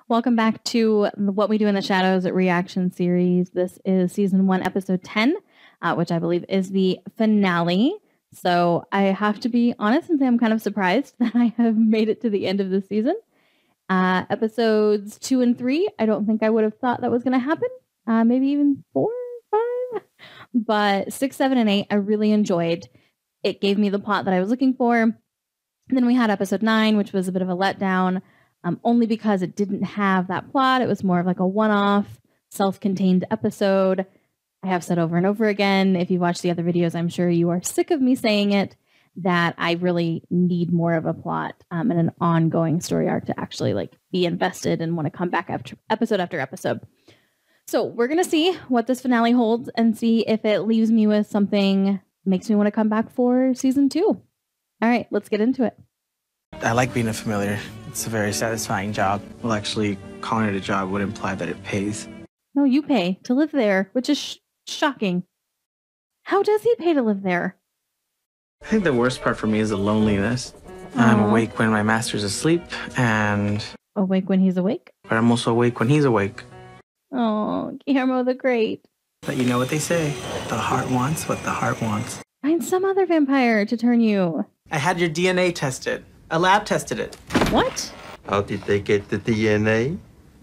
Welcome back to What We Do in the Shadows reaction series. This is season 1, episode 10, which I believe is the finale. So I have to be honest and say I'm kind of surprised that I have made it to the end of the season. Episodes 2 and 3, I don't think I would have thought that was going to happen. Maybe even 4, 5. But 6, 7, and 8, I really enjoyed. It gave me the plot that I was looking for. And then we had episode 9, which was a bit of a letdown. Only because it didn't have that plot. It was more of like a one-off, self-contained episode. I have said over and over again, if you watch the other videos, I'm sure you are sick of me saying it, that I really need more of a plot and an ongoing story arc to actually like be invested and want to come back episode after episode. So we're going to see what this finale holds and see if it leaves me with something makes me want to come back for season 2. All right, let's get into it. I like being a familiar. It's a very satisfying job. Well, actually, calling it a job would imply that it pays. No, you pay to live there, which is shocking. How does he pay to live there? I think the worst part for me is the loneliness. I'm awake when my master's asleep, and... Awake when he's awake? But I'm also awake when he's awake. Oh, Guillermo the Great. But you know what they say. The heart wants what the heart wants. Find some other vampire to turn you. I had your DNA tested. A lab tested it. What? How did they get the DNA?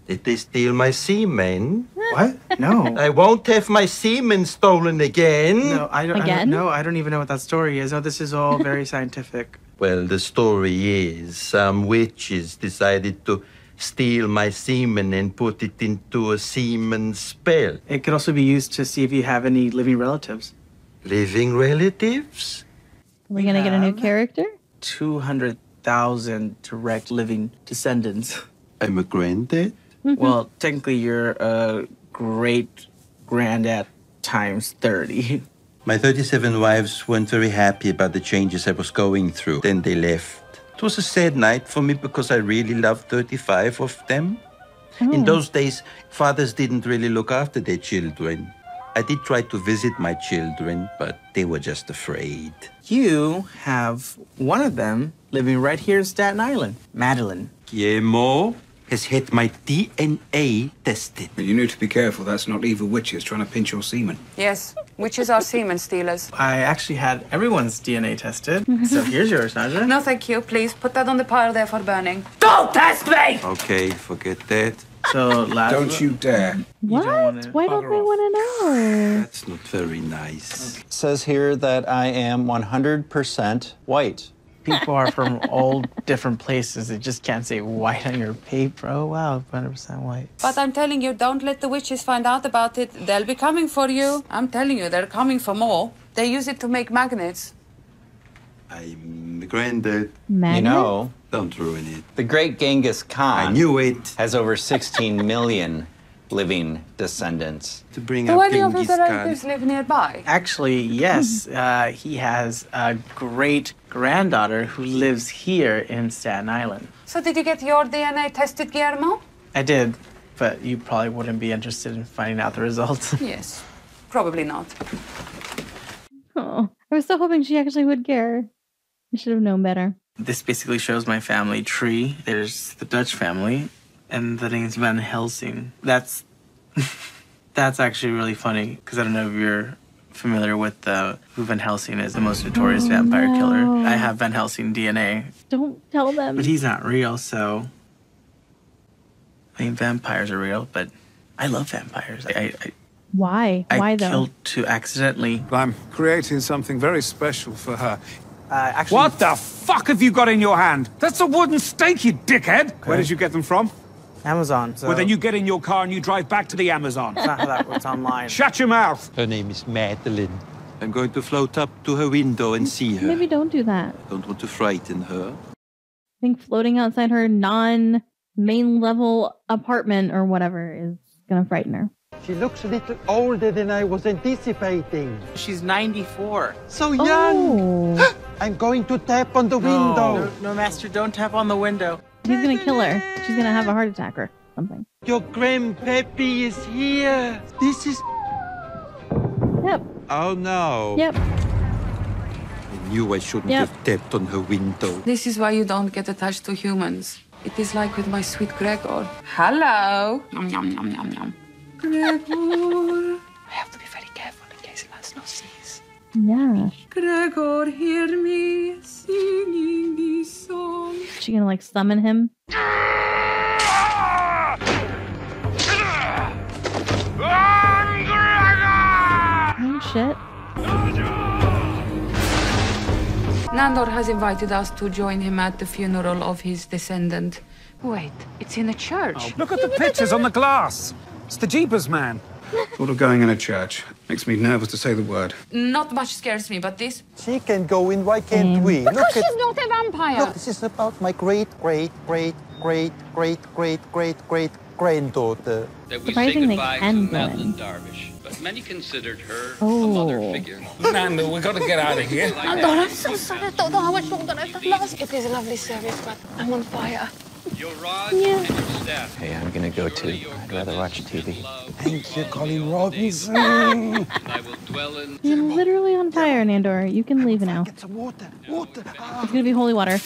Did they steal my semen? What? No. I won't have my semen stolen again. No, I don't even know what that story is. No, this is all very scientific. Well, the story is some witches decided to steal my semen and put it into a semen spell. It could also be used to see if you have any living relatives. Living relatives? Are we going to get a new character? 200,000 direct living descendants. I'm a granddad? Well, technically you're a great-granddad times 30. My 37 wives weren't very happy about the changes I was going through. Then they left. It was a sad night for me because I really loved 35 of them. In those days, fathers didn't really look after their children. I did try to visit my children, but they were just afraid. You have one of them living right here in Staten Island, Madeline. Guillermo has had my DNA tested. But you need to be careful. That's not evil witches trying to pinch your semen. Yes, witches are semen stealers. I actually had everyone's DNA tested. So here's yours, Naja. No, thank you. Please put that on the pile there for burning. Don't test me! Okay, forget that. So, Don't you dare. What? Why don't they want to know? That's not very nice. It says here that I am 100% white. People are from all different places. They just can't say white on your paper. Oh, wow, 100% white. But I'm telling you, don't let the witches find out about it. They'll be coming for you. I'm telling you, they're coming for more. They use it to make magnets. I'm the granddad. Magnet? You know, Don't ruin it. the great Genghis Khan I knew it. has over 16 million living descendants. To bring Do up any of Genghis his Khan. relatives live nearby? Actually, yes. He has a great-granddaughter who lives here in Staten Island. So did you get your DNA tested, Guillermo? I did, but you probably wouldn't be interested in finding out the results. Yes, probably not. Oh, I was so hoping she actually would care. I should have known better. This basically shows my family tree. There's the Dutch family, and the name's Van Helsing. That's actually really funny, because I don't know if you're familiar with who Van Helsing is, the most notorious vampire killer. I have Van Helsing DNA. Don't tell them. But he's not real, so... I mean, vampires are real, but I love vampires. Why? Why I though? killed to accidentally... I'm creating something very special for her. Actually, What the fuck have you got in your hand? That's a wooden stake, you dickhead! Where did you get them from? Amazon, so... Well, then you get in your car and you drive back to the Amazon. That's not how that works online. Shut your mouth! Her name is Madeline. I'm going to float up to her window and see her. Maybe don't do that. I don't want to frighten her. I think floating outside her non-main level apartment or whatever is going to frighten her. She looks a little older than I was anticipating. She's 94. So young! Oh. I'm going to tap on the window. No, Master, don't tap on the window. He's going to kill her. She's going to have a heart attack or something. Your grandpappy is here. This is... Yep. Oh, no. Yep. I knew I shouldn't Yep. have tapped on her window. This is why you don't get attached to humans. It is like with my sweet Gregor. Hello. Nom, nom, nom, nom, nom. Gregor. I have to be very careful in case Laszlo sees. Yeah. Gregor, hear me singing this song. Is she gonna like summon him? Oh shit. Nandor has invited us to join him at the funeral of his descendant. Wait, it's in a church. Look at the pictures on the glass. It's the Jeepers man. Thought of going in a church. Makes me nervous to say the word. Not much scares me, but this. She can go in, why can't we? Because Look she's at, not a vampire. look, this is about my great-great-great-great-great-great-great-granddaughter. Surprisingly, can go in. Darvish, but many considered her Oh. a mother figure. Nando, we got to get out of here. Nandor, I'm so sorry. I don't know how much longer I've lost. It is a lovely service, but I'm on fire. Your rod and your staff. Hey, I'm gonna go too. I'd rather watch TV. Thank you, Colin Robinson. And I will dwell in. You're literally on fire, Nandor. You can leave now. Get some water, water. It's gonna be holy water.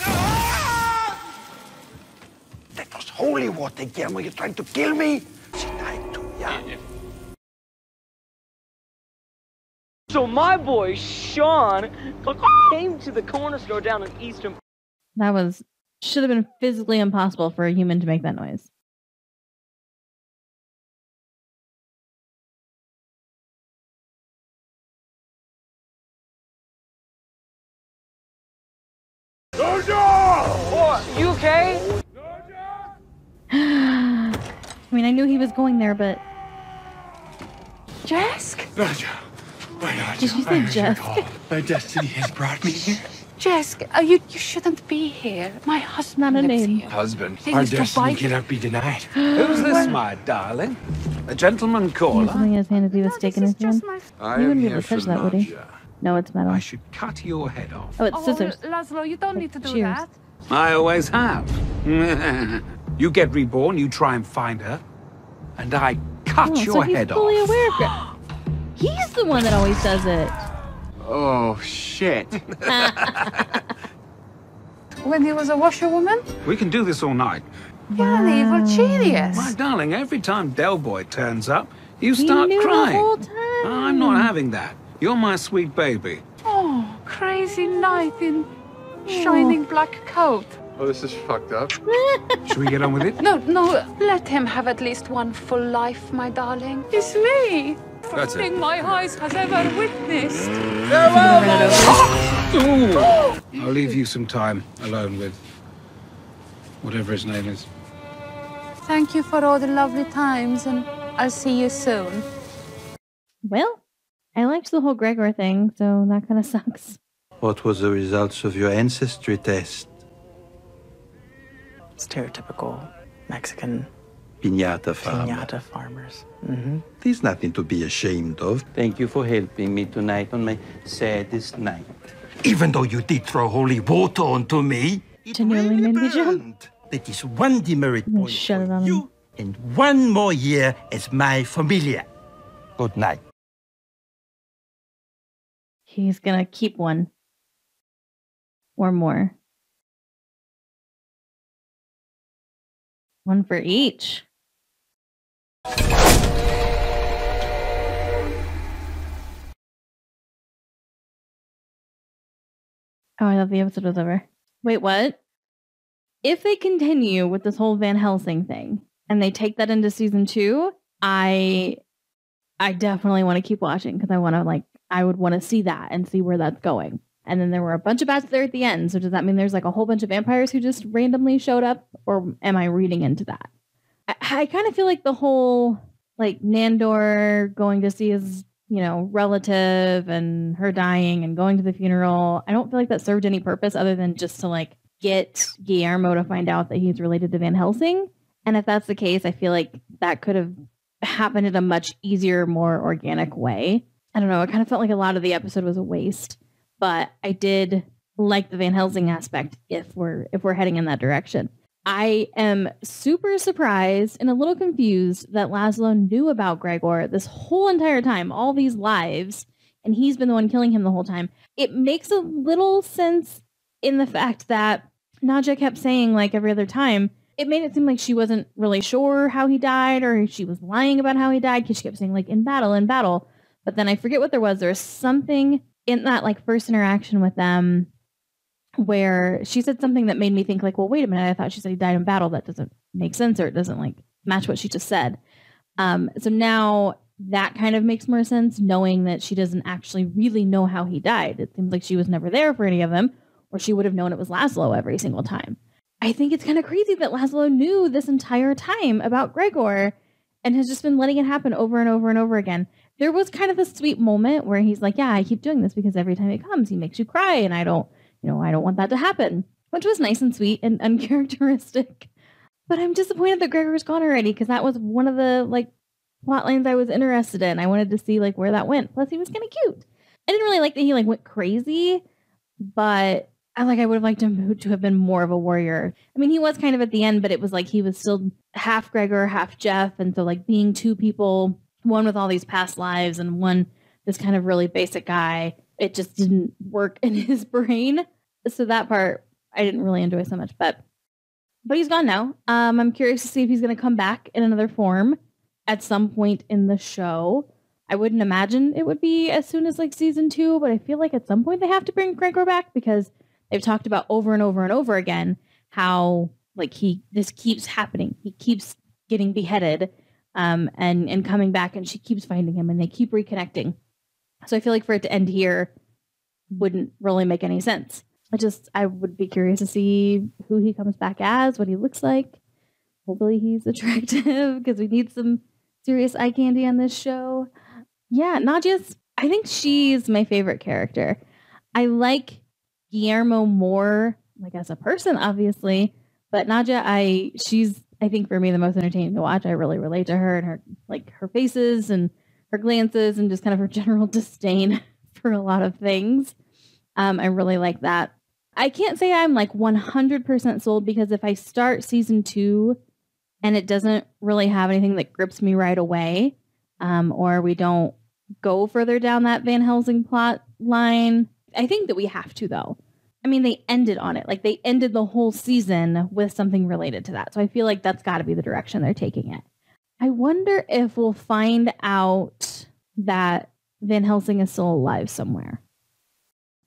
That was holy water again. Were you trying to kill me? She died too young. So my boy, Sean, came to the corner store down in Eastern. That should have been physically impossible for a human to make that noise. What? You okay? I mean, I knew he was going there, but... Jesk? Roger. Why not? Did you say Jesk? My destiny has brought me here. Jesk, you shouldn't be here. My husband Not a lives name. here. Husband, He our used to destiny bite- cannot be denied. Who's this, my darling? A gentleman He had caller? something in his hand as he was taking his hand. I He am wouldn't be here able to touch for that, would he? Nadja. No, it's metal. I should cut your head off. Oh, it's scissors. Laszlo, you don't need to do Cheers. that. I always have. You get reborn, you try and find her, and I cut Oh, so your he's head fully off. aware of it. He's the one that always does it. Oh, shit. When he was a washerwoman? We can do this all night. You're an evil genius. My darling, every time Del Boy turns up, you He start knew crying. the whole time. I'm not having that. You're my sweet baby. Oh, crazy knight in shining black coat. Oh, this is fucked up. Should we get on with it? No, let him have at least one full life, my darling. It's me. That's it. Thing my eyes has ever witnessed. I'll leave you some time alone with whatever his name is. Thank you for all the lovely times, and I'll see you soon. Well, I liked the whole Gregor thing, so that kind of sucks. What was the results of your ancestry test? Stereotypical Mexican Piñata farmer. piñata farmers. There's nothing to be ashamed of. Thank you for helping me tonight on my saddest night. Even though you did throw holy water onto me, it Genuinely really made me jump. burned. That is one demerit I'm gonna point shut it for on you, and one more year as my familia. Good night. He's gonna keep one. Or more. One for each. Oh, I thought the episode was over. Wait, what? If they continue with this whole Van Helsing thing and they take that into season 2, I definitely want to keep watching because I would want to see that and see where that's going. And then there were a bunch of bats there at the end. So does that mean there's like a whole bunch of vampires who just randomly showed up? Or am I reading into that? I kind of feel like the whole like Nandor going to see his, relative and her dying and going to the funeral. I don't feel like that served any purpose other than just to like get Guillermo to find out that he's related to Van Helsing. And if that's the case, I feel like that could have happened in a much easier, more organic way. I don't know. It kind of felt like a lot of the episode was a waste, but I did like the Van Helsing aspect if we're heading in that direction. I am super surprised and a little confused that Laszlo knew about Gregor this whole entire time, all these lives, and he's been the one killing him the whole time. It makes a little sense in the fact that Nadja kept saying, like every other time, it made it seem like she wasn't really sure how he died, or she was lying about how he died, because she kept saying like in battle. But then I forget what there was. There was something in that like first interaction with them where she said something that made me think like, well, wait a minute. I thought she said he died in battle. That doesn't make sense, or it doesn't like match what she just said. So now that kind of makes more sense, knowing that she doesn't actually really know how he died. It seems like she was never there for any of them, or she would have known it was Laszlo every single time. I think it's kind of crazy that Laszlo knew this entire time about Gregor and has just been letting it happen over and over and over again. There was kind of a sweet moment where he's like, yeah, I keep doing this because every time he comes, he makes you cry, and I don't want that to happen, which was nice and sweet and uncharacteristic. But I'm disappointed that Gregor's gone already, because that was one of the like plot lines I was interested in. I wanted to see like where that went. Plus, he was kind of cute. I didn't really like that he like went crazy, but I would have liked him to have been more of a warrior. I mean, he was kind of at the end, but it was like he was still half Gregor, half Jeff. And so like being two people, one with all these past lives and one this kind of really basic guy, it just didn't work in his brain. So that part I didn't really enjoy so much, but he's gone now. I'm curious to see if he's going to come back in another form at some point in the show. I wouldn't imagine it would be as soon as like season 2, but I feel like at some point they have to bring Gregor back, because they've talked about over and over and over again how like this keeps happening. He keeps getting beheaded and coming back, and she keeps finding him, and they keep reconnecting. So I feel like for it to end here wouldn't really make any sense. I would be curious to see who he comes back as, what he looks like. Hopefully he's attractive, because we need some serious eye candy on this show. Yeah, I think she's my favorite character. I like Guillermo more, like as a person, obviously, but Nadia, she's, I think for me, the most entertaining to watch. I really relate to her and her faces and her glances and just kind of her general disdain for a lot of things. I really like that. I can't say I'm like 100% sold, because if I start season 2 and it doesn't really have anything that grips me right away, or we don't go further down that Van Helsing plot line, I think that we have to, though. I mean, they ended on it. Like, they ended the whole season with something related to that. So I feel like that's got to be the direction they're taking it. I wonder if we'll find out that Van Helsing is still alive somewhere.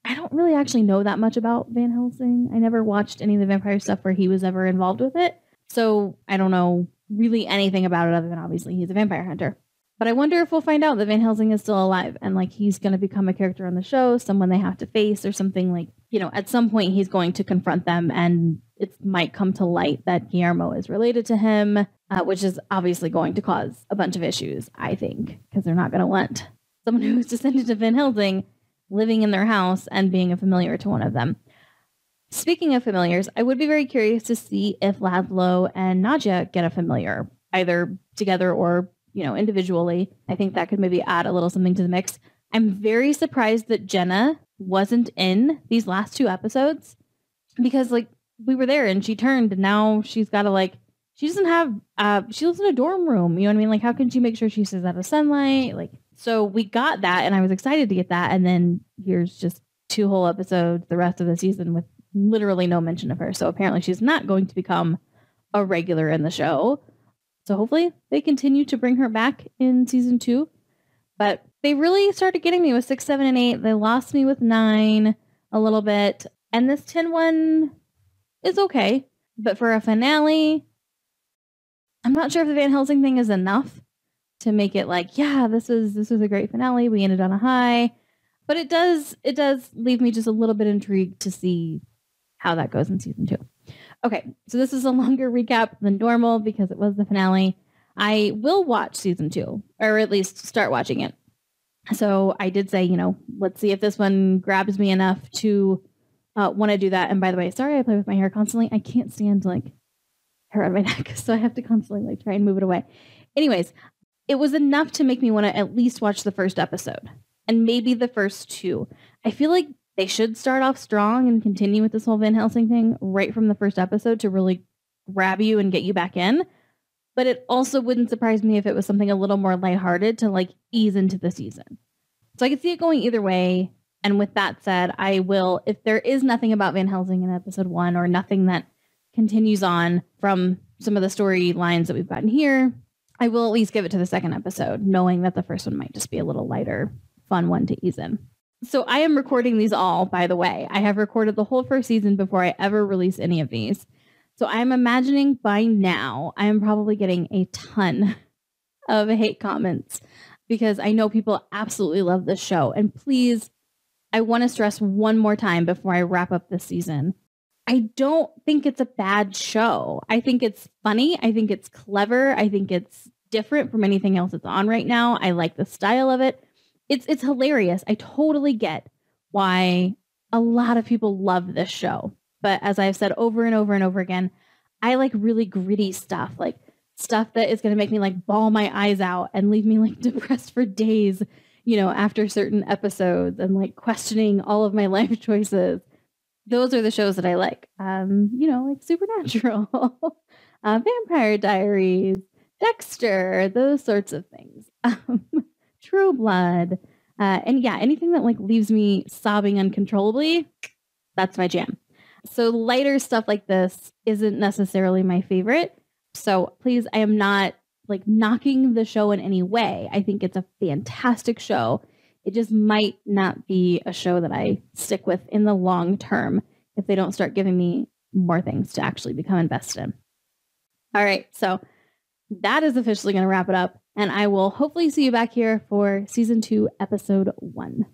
I don't really actually know that much about Van Helsing. I never watched any of the vampire stuff where he was ever involved with it. So I don't know really anything about it, other than obviously he's a vampire hunter. But I wonder if we'll find out that Van Helsing is still alive and like he's going to become a character on the show, someone they have to face, or something. Like, at some point he's going to confront them, and it might come to light that Guillermo is related to him, which is obviously going to cause a bunch of issues, I think, because they're not going to want someone who's descended to Van Helsing living in their house and being a familiar to one of them. Speaking of familiars, I would be very curious to see if Laszlo and Nadia get a familiar, either together or, individually. I think that could maybe add a little something to the mix. I'm very surprised that Jenna wasn't in these last 2 episodes, because we were there and she turned, and now she's got to she doesn't have, she lives in a dorm room. You know what I mean? Like, how can she make sure she stays out of sunlight? So we got that, and I was excited to get that. And then here's just 2 whole episodes, the rest of the season, with literally no mention of her. So apparently she's not going to become a regular in the show. So hopefully they continue to bring her back in season 2. But they really started getting me with 6, 7, and 8. They lost me with 9 a little bit. And this 10 one is okay. But for a finale, I'm not sure if the Van Helsing thing is enough to make it this was a great finale. We ended on a high. But it does leave me just a little bit intrigued to see how that goes in season 2. Okay, so this is a longer recap than normal because it was the finale. I will watch season 2, or at least start watching it. So I did say, let's see if this one grabs me enough to want to do that. And by the way, sorry I play with my hair constantly. I can't stand hair on my neck, so I have to constantly try and move it away. Anyways, it was enough to make me want to at least watch the first episode and maybe the first 2. I feel like they should start off strong and continue with this whole Van Helsing thing right from the first episode to really grab you and get you back in. But it also wouldn't surprise me if it was something a little more lighthearted to ease into the season. So I could see it going either way. And with that said, I will, if there is nothing about Van Helsing in episode 1, or nothing that continues on from some of the storylines that we've gotten here, I will at least give it to the second episode, knowing that the first one might just be a little lighter, fun one to ease in. So I am recording these all, by the way. I have recorded the whole first season before I ever release any of these. So I'm imagining by now I am probably getting a ton of hate comments because I know people absolutely love this show. And please, I want to stress one more time before I wrap up this season. I don't think it's a bad show. I think it's funny. I think it's clever. I think it's different from anything else that's on right now. I like the style of it. It's hilarious. I totally get why a lot of people love this show. But as I've said over and over and over again, I like really gritty stuff, like stuff that is going to make me like bawl my eyes out and leave me like depressed for days, you know, after certain episodes and like questioning all of my life choices. Those are the shows that I like, you know, like Supernatural, Vampire Diaries, Dexter, those sorts of things. True Blood. And yeah, anything that like leaves me sobbing uncontrollably, that's my jam. So lighter stuff like this isn't necessarily my favorite. So please, I am not like knocking the show in any way. I think it's a fantastic show. It just might not be a show that I stick with in the long term if they don't start giving me more things to actually become invested in. All right. So that is officially going to wrap it up. And I will hopefully see you back here for season 2, episode 1.